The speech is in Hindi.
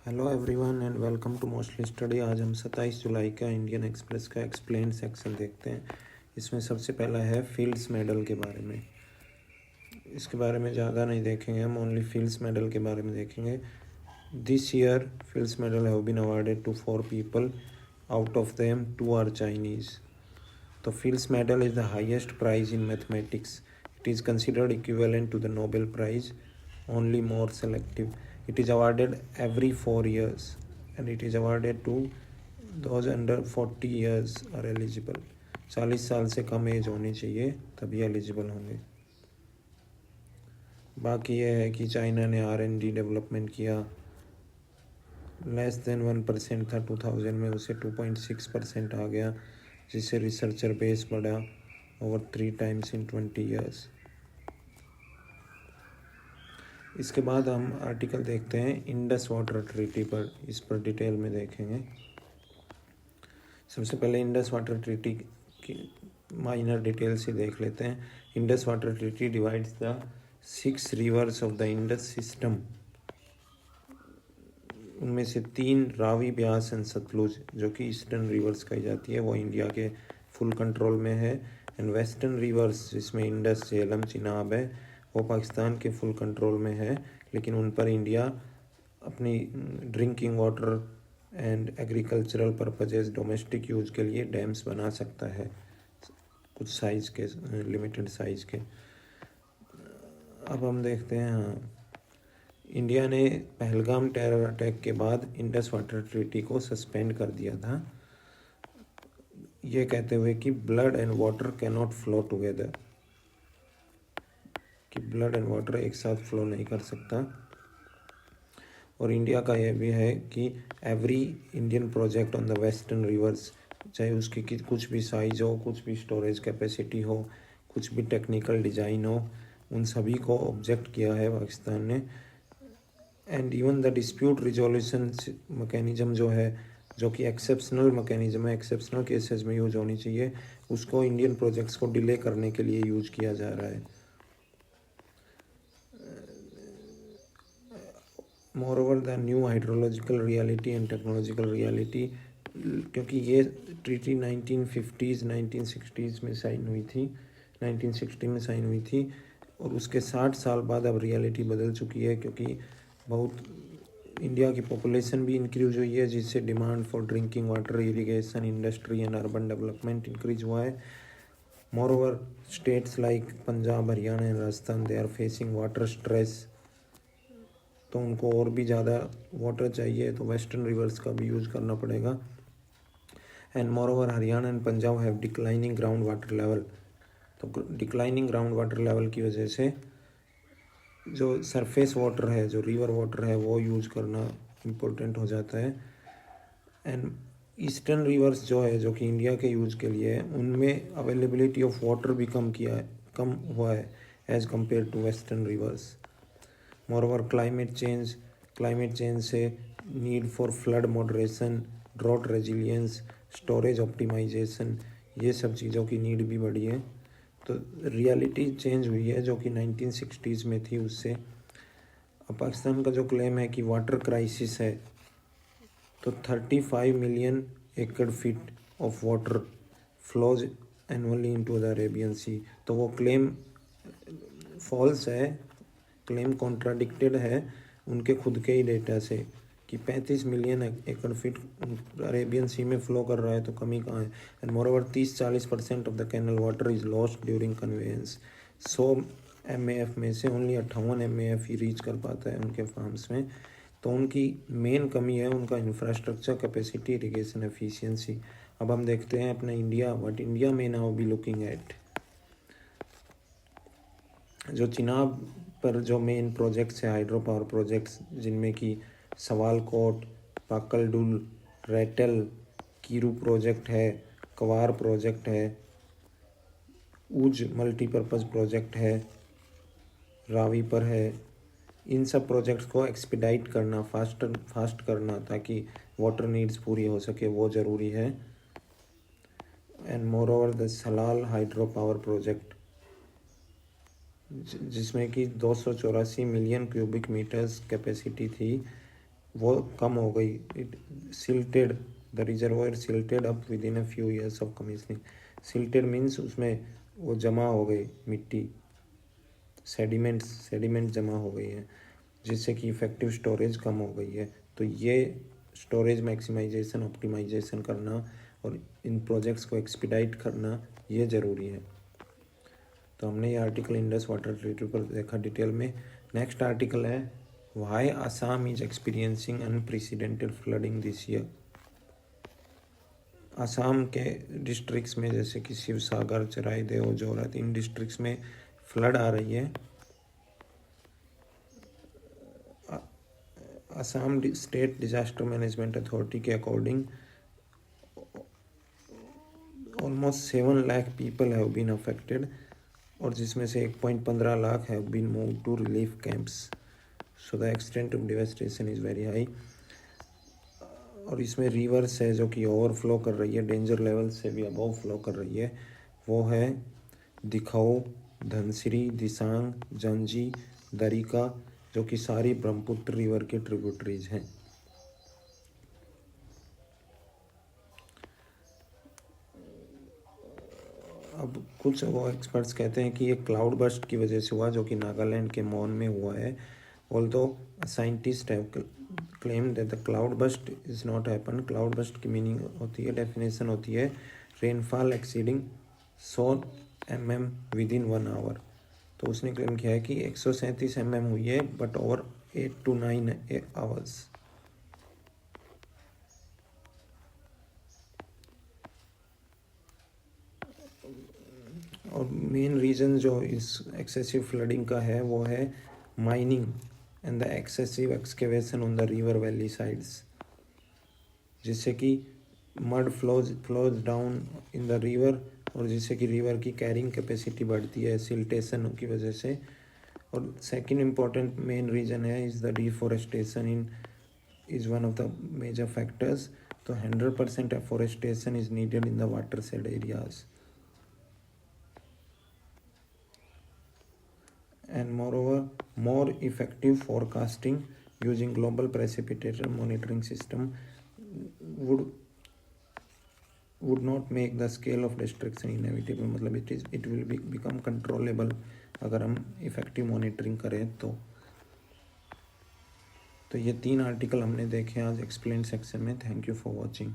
Hello everyone and welcome to Mostly Study. आज हम 27 जुलाई का इंडियन एक्सप्रेस का एक्सप्लेन सेक्शन देखते हैं। इसमें सबसे पहला है फील्ड्स मेडल के बारे में। इसके बारे में ज़्यादा नहीं देखेंगे, हम ओनली फील्ड्स मेडल के बारे में देखेंगे। This year Fields medal have been awarded to 4 people, out of them 2 are Chinese. तो Fields medal is the highest prize in mathematics. It is considered equivalent to the Nobel prize, only more selective. It is awarded every 4 years and it is awarded to those under 40 years are eligible. 40 साल से कम एज होनी चाहिए तभी एलिजिबल होंगे। बाकी ये है कि चाइना ने R&D डेवलपमेंट किया, लेस देन 1% था 2000 में, उसे 2.6% आ गया, जिससे रिसर्चर बेस बढ़ा ओवर 3 times in 20 years. इसके बाद हम आर्टिकल देखते हैं इंडस वाटर ट्रीटी पर, इस पर डिटेल में देखेंगे। सबसे पहले इंडस वाटर ट्रीटी की माइनर डिटेल्स ही देख लेते हैं। Indus water treaty divides the 6 reverse of the Indus system. उनमें से 3 रावी, ब्यास एंड सतलुज, जो कि ईस्टर्न रिवर्स कही जाती है, वो इंडिया के फुल कंट्रोल में है। एंड वेस्टर्न रिवर्स, जिसमें इंडस, झेलम, चिनाब है, वो पाकिस्तान के फुल कंट्रोल में है, लेकिन उन पर इंडिया अपनी drinking water and agricultural purposes, domestic use के लिए डैम्स बना सकता है, कुछ साइज़ के, लिमिटेड साइज़ के। अब हम देखते हैं, हाँ, इंडिया ने पहलगाम टेरर अटैक के बाद इंडस वाटर ट्रीटी को सस्पेंड कर दिया था, ये कहते हुए कि blood and water can not flow together, कि ब्लड एंड वाटर एक साथ फ्लो नहीं कर सकता। और इंडिया का यह भी है कि every Indian project on the western rivers, चाहे उसकी कुछ भी साइज हो, कुछ भी स्टोरेज कैपेसिटी हो, कुछ भी टेक्निकल डिज़ाइन हो, उन सभी को ऑब्जेक्ट किया है पाकिस्तान ने। And even the dispute resolution mechanism जो है, जो कि एक्सेप्शनल मैकेनिज्म है, एक्सेप्शनल केसेस में यूज होनी चाहिए, उसको इंडियन प्रोजेक्ट्स को डिले करने के लिए यूज किया जा रहा है। Moreover the new hydrological reality and technological reality, क्योंकि ये ट्रीटी 1950s 1960s में साइन हुई थी, 1960 में साइन हुई थी, और उसके 60 साल बाद अब रियलिटी बदल चुकी है, क्योंकि बहुत इंडिया की पॉपुलेशन भी इंक्रीज हुई है, जिससे demand for drinking water, irrigation, industry and urban development increase हुआ है। Moreover states like Punjab, Haryana and Rajasthan, they are facing water stress, तो उनको और भी ज़्यादा वाटर चाहिए, तो वेस्टर्न रिवर्स का भी यूज़ करना पड़ेगा। And moreover Haryana and Punjab have declining ground water level, तो डिक्लाइनिंग ग्राउंड वाटर लेवल की वजह से जो सरफेस वाटर है, जो रिवर वाटर है, वो यूज़ करना इम्पोर्टेंट हो जाता है। एंड ईस्टर्न रिवर्स जो है, जो कि इंडिया के यूज़ के लिए है, उनमें अवेलेबिलिटी ऑफ वाटर भी कम हुआ है as compare to western rivers. Moreover climate change से need for flood moderation, drought resilience, storage optimization, ये सब चीज़ों की नीड भी बढ़ी है। तो रियलिटी चेंज हुई है, जो कि 1960s में थी, उससे। अब पाकिस्तान का जो क्लेम है कि वाटर क्राइसिस है, तो 35 million acre feet of water flows annually into the Arabian sea, तो वो क्लेम फॉल्स है, क्लेम कॉन्ट्राडिक्टेड है उनके खुद के ही डेटा से, कि 35 मिलियन एकड़ फीट अरेबियन सी में फ्लो कर रहा है, तो कमी कहाँ है। And moreover 30-40% of the canal water is lost during conveyance. 100 MAF में से ओनली 58 MAF ही रीच कर पाता है उनके फार्म्स में, तो उनकी मेन कमी है उनका इंफ्रास्ट्रक्चर कैपेसिटी, इरिगेशन एफिशिएंसी। अब हम देखते हैं अपना इंडिया, व्हाट इंडिया में नाउ बी लुकिंग एट। जो चिनाब पर जो मेन प्रोजेक्ट्स है, हाइड्रो पावर प्रोजेक्ट्स, जिनमें कि सवालकोट, पाकलडुल, रेटल, कीरू प्रोजेक्ट है, कवार प्रोजेक्ट है, ऊज मल्टीपर्पज़ प्रोजेक्ट है, रावी पर है, इन सब प्रोजेक्ट्स को एक्सपीडाइट करना, फास्ट करना, ताकि वाटर नीड्स पूरी हो सके, वो ज़रूरी है। And moreover the Salal hydro power project, जिसमें कि 284 मिलियन क्यूबिक मीटर्स कैपेसिटी थी, वो कम हो गई, it silted, the reservoir silted up with in a few years of commissioning. Silted means उसमें वो जमा हो गई मिट्टी, सेडिमेंट जमा हो गई है, जिससे कि इफ़ेक्टिव स्टोरेज कम हो गई है। तो ये स्टोरेज मैक्सिमाइजेशन, ऑप्टिमाइजेशन करना और इन प्रोजेक्ट्स को एक्सपीडाइट करना ये ज़रूरी है। तो हमने ये आर्टिकल इंडस वाटर ट्रीटमेंट पर देखा डिटेल में। नेक्स्ट आर्टिकल है why Assam is experiencing unprecedented flooding this year. Assam के डिस्ट्रिक्ट्स में जैसे कि शिवसागर, चराईदेव, जोरहाट, इन डिस्ट्रिक्ट्स में फ्लड आ रही है। Assam state disaster management authority के according almost 7 lakh people have been affected, और जिसमें से 1.15 lakh have been move to relief camps. So the extent of devastation is very high. और इसमें रिवर्स है जो कि ओवरफ्लो कर रही है, डेंजर लेवल से भी अबव फ्लो कर रही है। वो है दिखाओ, धनसिरी, दिसांग, जंजी, दरिका, जो कि सारी ब्रह्मपुत्र रिवर के ट्रिब्यूटरीज हैं। अब कुछ वो एक्सपर्ट्स कहते हैं कि ये क्लाउड बर्स्ट की वजह से हुआ, जो कि नागालैंड के मौन में हुआ है। Although scientists have claim that the cloud burst is not happen. Cloud burst की मीनिंग होती है, डेफिनेशन होती है rainfall exceeding 100 mm within 1 hour. तो उसने क्लेम किया है कि 137 mm हुई है, बट ओवर 8 to 9 आवर्स। और मेन रीज़न जो इस एक्सेसिव फ्लडिंग का है वो है mining and the excessive excavation on the river valley sides, जिससे कि mud flows down in the river, और जिससे कि रिवर की कैरिंग कैपेसिटी बढ़ती है सिल्टेशन की वजह से। और सेकंड इम्पॉर्टेंट मेन रीज़न है is the deforestation is one of the major factors. तो 100% afforestation is needed in the watershed areas. And moreover, more effective forecasting using global precipitation monitoring system would not make the scale of destruction inevitable। मतलब it will become controllable अगर हम इफेक्टिव मॉनिटरिंग करें तो। ये 3 आर्टिकल हमने देखे आज एक्सप्लेन सेक्शन में। Thank you for watching.